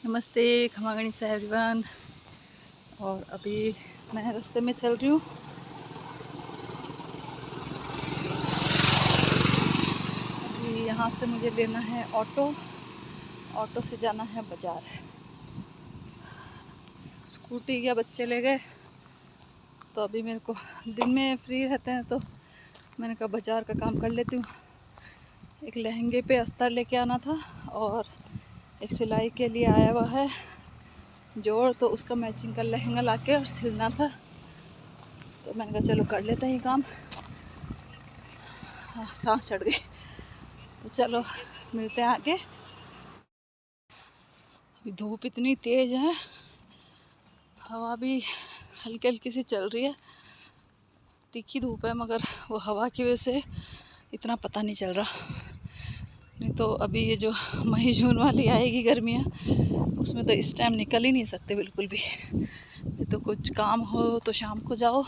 नमस्ते खमागणी से एवरीवन। और अभी मैं रास्ते में चल रही हूँ। अभी यहाँ से मुझे लेना है ऑटो से जाना है बाज़ार। स्कूटी या बच्चे ले गए, तो अभी मेरे को दिन में फ्री रहते हैं, तो मैंने कहा बाज़ार का काम कर लेती हूँ। एक लहंगे पे अस्तर लेके आना था और एक सिलाई के लिए आया हुआ है जोड़, तो उसका मैचिंग का लहंगा लाके और सिलना था। तो मैंने कहा चलो कर लेते हैं ये काम। सांस चढ़ गई, तो चलो मिलते हैं आगे। अभी धूप इतनी तेज़ है, हवा भी हल्की हल्की सी चल रही है। तीखी धूप है, मगर वो हवा की वजह से इतना पता नहीं चल रहा। नहीं तो अभी ये जो मई जून वाली आएगी गर्मियाँ, उसमें तो इस टाइम निकल ही नहीं सकते बिल्कुल भी। ये तो कुछ काम हो तो शाम को जाओ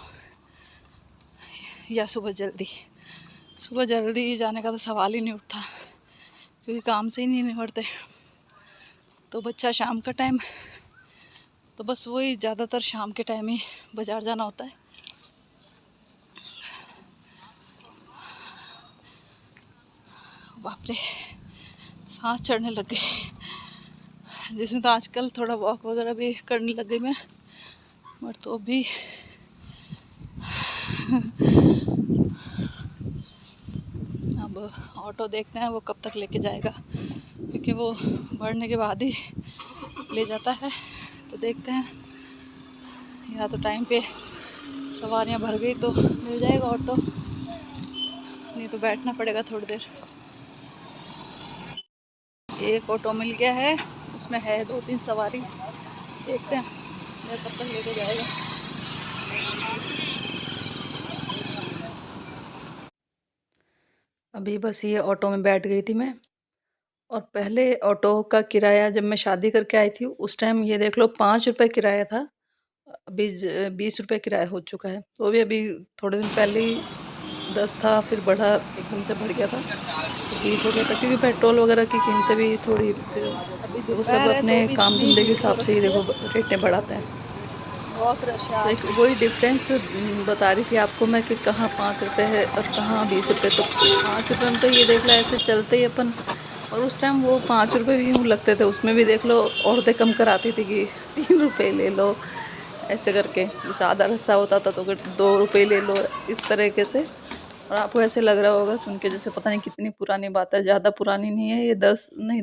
या सुबह जल्दी जाने का तो सवाल ही नहीं उठता, क्योंकि काम से ही नहीं निपटते। तो बच्चा शाम का टाइम, तो बस वही ज़्यादातर शाम के टाइम ही बाज़ार जाना होता है। बाप रे, सांस चढ़ने लग गई। जिसमें तो आजकल थोड़ा वॉक वगैरह भी करने लग गई मैं, और तो भी अब ऑटो देखते हैं वो कब तक लेके जाएगा, क्योंकि वो बढ़ने के बाद ही ले जाता है। तो देखते हैं, या तो टाइम पे सवारियां भर गई तो मिल जाएगा ऑटो, नहीं तो बैठना पड़ेगा थोड़ी देर। एक ऑटो मिल गया है, उसमें है 2-3 सवारी। देखते हैं ये कब तक लेके जाएगा। अभी बस ये ऑटो में बैठ गई थी मैं। और पहले ऑटो का किराया जब मैं शादी करके आई थी उस टाइम ये देख लो 5 रुपये किराया था। अभी 20 रुपये किराया हो चुका है। वो भी अभी थोड़े दिन पहले ही 10 था, फिर बढ़ा, एकदम से बढ़ गया था तो 20 हो गया था, क्योंकि पेट्रोल वगैरह की कीमतें भी थोड़ी, फिर अभी देखो सब दोपहर है तो अपने भी काम इतनी धंधे के भीड़ हो हिसाब से ही रखी है, देखो रेटें बढ़ाते हैं। बहुत रश है तो आज। एक वही डिफरेंस बता रही थी आपको मैं कि कहाँ 5 रुपये है और कहाँ 20 रुपये। तो 5 रुपये में तो ये देख लो ऐसे चलते ही अपन, और उस टाइम वो 5 रुपये भी यूँ लगते थे, उसमें भी देख लो औरतें कम कराती थी कि 3 रुपये ले लो, ऐसे करके। जैसे आधा रास्ता होता था तो 2 रुपये ले लो, इस तरीके से। और आपको ऐसे लग रहा होगा सुन के जैसे पता नहीं कितनी पुरानी बात है। ज़्यादा पुरानी नहीं है ये, 10 नहीं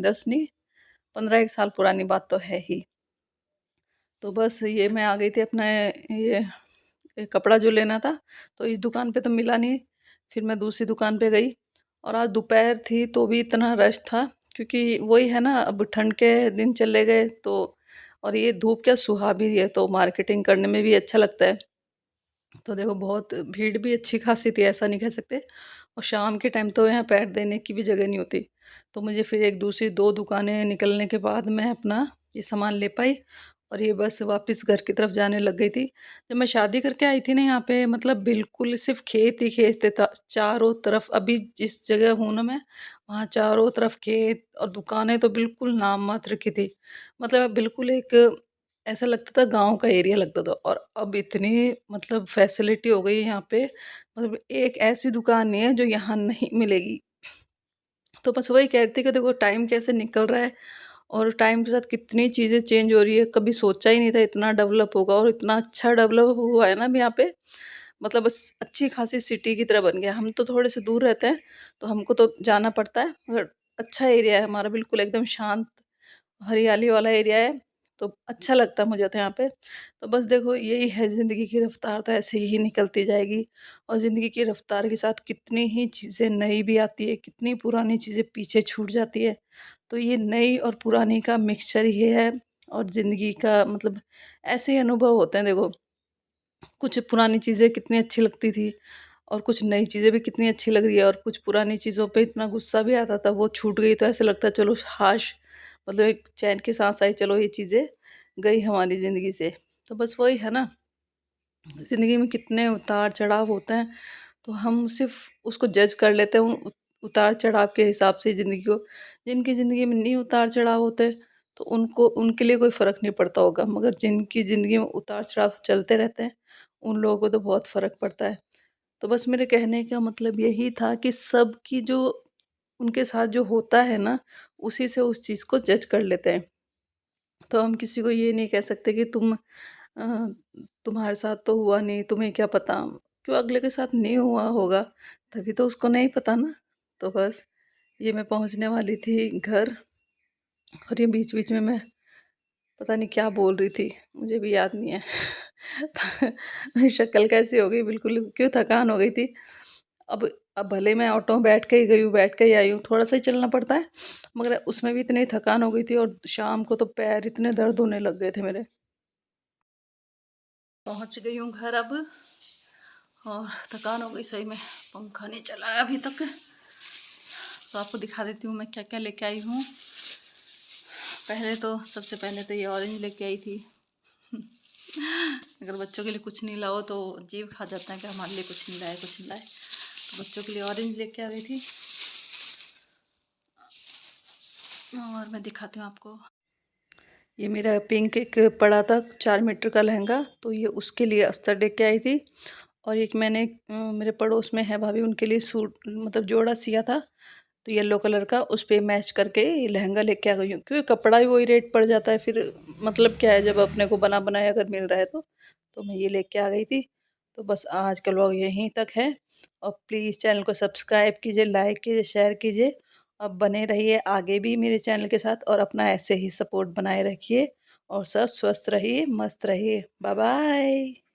15 एक साल पुरानी बात तो है ही। तो बस ये मैं आ गई थी अपना ये कपड़ा जो लेना था, तो इस दुकान पे तो मिला नहीं। फिर मैं दूसरी दुकान पे गई, और आज दोपहर थी तो भी इतना रश था, क्योंकि वही है ना, अब ठंड के दिन चले गए तो, और ये धूप क्या सुहा भी है तो मार्केटिंग करने में भी अच्छा लगता है। तो देखो बहुत भीड़ भी अच्छी खासी थी, ऐसा नहीं कह सकते। और शाम के टाइम तो यहाँ पैर देने की भी जगह नहीं होती। तो मुझे फिर एक दूसरी 2 दुकानें निकलने के बाद मैं अपना ये सामान ले पाई, और ये बस वापस घर की तरफ जाने लग गई थी। जब मैं शादी करके आई थी ना यहाँ पे, मतलब बिल्कुल सिर्फ खेत ही खेत थे चारों तरफ। अभी जिस जगह हूँ ना मैं, वहाँ चारों तरफ खेत और दुकानें तो बिल्कुल नाम मात्र की थी। मतलब बिल्कुल एक ऐसा लगता था गाँव का एरिया लगता था। और अब इतनी मतलब फैसिलिटी हो गई है यहाँ पे, मतलब एक ऐसी दुकान नहीं है जो यहाँ नहीं मिलेगी। तो बस वही कह रही थी कि देखो टाइम कैसे निकल रहा है, और टाइम के साथ कितनी चीज़ें चेंज हो रही है। कभी सोचा ही नहीं था इतना डेवलप होगा, और इतना अच्छा डेवलप हुआ है ना अभी यहाँ पे। मतलब बस अच्छी खासी सिटी की तरह बन गया। हम तो थोड़े से दूर रहते हैं, तो हमको तो जाना पड़ता है, मगर अच्छा एरिया है हमारा, बिल्कुल एकदम शांत हरियाली वाला एरिया है। तो अच्छा लगता है मुझे तो यहाँ पे। तो बस देखो यही है ज़िंदगी की रफ़्तार, तो ऐसे ही निकलती जाएगी। और ज़िंदगी की रफ़्तार के साथ कितनी ही चीज़ें नई भी आती है, कितनी पुरानी चीज़ें पीछे छूट जाती है। तो ये नई और पुरानी का मिक्सचर ही है। और ज़िंदगी का मतलब ऐसे ही अनुभव होते हैं देखो। कुछ पुरानी चीज़ें कितनी अच्छी लगती थी, और कुछ नई चीज़ें भी कितनी अच्छी लग रही है। और कुछ पुरानी चीज़ों पे इतना गुस्सा भी आता था, वो छूट गई तो ऐसा लगता है चलो हाश, मतलब एक चैन की सांस आई, चलो ये चीज़ें गई हमारी ज़िंदगी से। तो बस वही है ना, ज़िंदगी में कितने उतार चढ़ाव होते हैं, तो हम सिर्फ उसको जज कर लेते हैं उन उतार चढ़ाव के हिसाब से ज़िंदगी को। जिनकी ज़िंदगी में नहीं उतार चढ़ाव होते, तो उनको उनके लिए कोई फ़र्क नहीं पड़ता होगा, मगर जिनकी ज़िंदगी में उतार-चढ़ाव चलते रहते हैं, उन लोगों को तो बहुत फ़र्क पड़ता है। तो बस मेरे कहने का मतलब यही था कि सबकी जो उनके साथ जो होता है ना, उसी से उस चीज़ को जज कर लेते हैं। तो हम किसी को ये नहीं कह सकते कि अ, तुम्हारे साथ तो हुआ नहीं, तुम्हें क्या पता? क्यों अगले के साथ नहीं हुआ होगा, तभी तो उसको नहीं पता ना। तो बस ये मैं पहुँचने वाली थी घर, और ये बीच-बीच में मैं पता नहीं क्या बोल रही थी, मुझे भी याद नहीं है। मेरी शक्ल कैसी हो गई, बिल्कुल क्यों थकान हो गई थी। अब अब भले मैं ऑटो में बैठ के ही गई हूँ, बैठ के ही आई हूँ, थोड़ा-सा ही चलना पड़ता है, मगर उसमें भी इतनी थकान हो गई थी, और शाम को तो पैर इतने दर्द होने लग गए थे मेरे। पहुँच गई हूँ घर अब, और थकान हो गई सही में, पंखा नहीं चला है अभी तक। तो आपको दिखा देती हूँ मैं क्या-क्या लेके आई हूँ। सबसे पहले तो ये ऑरेंज लेके आई थी। अगर बच्चों के लिए कुछ नहीं लाओ तो जीव खा जाता है कि हमारे लिए कुछ नहीं लाए, कुछ नहीं लाए। तो बच्चों के लिए ऑरेंज लेके आ गई थी, और मैं दिखाती हूँ आपको। ये मेरा पिंक एक पड़ा था 4 मीटर का लहंगा, तो ये उसके लिए अस्तर लेके आई थी। और एक मैंने मेरे पड़ोस में है भाभी, उनके लिए सूट मतलब जोड़ा सिया था, तो येलो कलर का, उस पे मैच करके ये लहंगा लेके आ गई हूँ, क्योंकि कपड़ा भी वही रेट पड़ जाता है, फिर मतलब क्या है, जब अपने को बना बनाया अगर मिल रहा है तो मैं ये लेके आ गई थी। तो बस आज का व्लॉग यहीं तक है, और प्लीज़ चैनल को सब्सक्राइब कीजिए, लाइक कीजिए, शेयर कीजिए। अब बने रहिए आगे भी मेरे चैनल के साथ, और अपना ऐसे ही सपोर्ट बनाए रखिए, और सब स्वस्थ रहिए, मस्त रहिए। Bye bye.